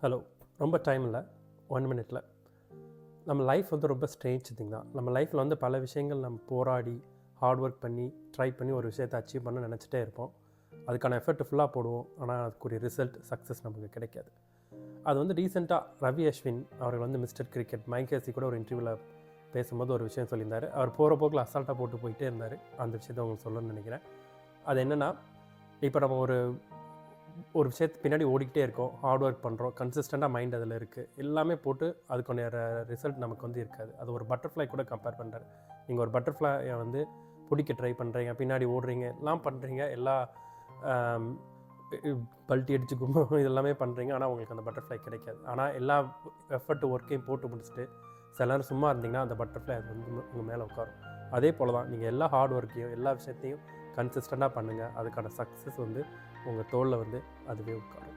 Hello. ரொம்ப time இல்லை, 1 மினிட்ல. நம்ம லைஃப் வந்து ரொம்ப ஸ்ட்ரேஞ்ச் திங் தான். நம்ம லைஃப்பில் வந்து பல விஷயங்கள் நம்ம போராடி ஹார்ட் ஒர்க் பண்ணி ட்ரை பண்ணி ஒரு விஷயத்தை அச்சீவ் பண்ண நினச்சிட்டே இருப்போம். அதுக்கான எஃபர்ட் ஃபுல்லாக போடுவோம். ஆனால் அதுக்குரிய ரிசல்ட் சக்ஸஸ் நமக்கு கிடைக்காது. அது வந்து ரீசெண்டாக ரவி அஸ்வின் அவர்கள் வந்து மிஸ்டர் கிரிக்கெட் மைக் ஹேசி கூட ஒரு இன்டர்வியூவில் பேசும்போது ஒரு விஷயம் சொல்லியிருந்தார். அவர் போகிற போக்கில் அசால்ட்டாக போட்டு போயிட்டே இருந்தார். அந்த விஷயத்தை உங்களுக்கு சொல்லணும்னு நினைக்கிறேன். அது என்னென்னா, இப்போ நம்ம ஒரு விஷயத்துக்கு பின்னாடி ஓடிக்கிட்டே இருக்கோம், ஹார்ட் ஒர்க் பண்ணுறோம், கன்சிஸ்டண்ட்டாக மைண்ட் அதில் இருக்குது, எல்லாமே போட்டு அதுக்கான ரிசல்ட் நமக்கு வந்து இருக்காது. அது ஒரு பட்டர்ஃப்ளை கூட கம்பேர் பண்ணுறாரு. நீங்கள் ஒரு பட்டர்ஃப்ளையை வந்து பிடிக்க ட்ரை பண்ணுறீங்க, பின்னாடி ஓடுறீங்க, எல்லாம் பண்ணுறீங்க, எல்லா பல்ட்டி அடிச்சு கும்பம் இதெல்லாமே பண்ணுறீங்க, ஆனால் உங்களுக்கு அந்த பட்டர்ஃப்ளை கிடைக்காது. ஆனால் எல்லா எஃபர்ட் ஒர்க்கையும் போட்டு முடிச்சுட்டு சில நேரம் சும்மா இருந்தீங்கன்னா அந்த பட்டர்ஃப்ளை அது வந்து உங்கள் மேலே உட்காரும். அதே போல் தான் நீங்கள் எல்லா ஹார்ட் ஒர்க்கையும் எல்லா விஷயத்தையும் கன்சிஸ்டண்ட்டாக பண்ணுங்கள். அதுக்கான சக்ஸஸ் வந்து உங்கள் தோளில் வந்து அதுவே உட்காரும்.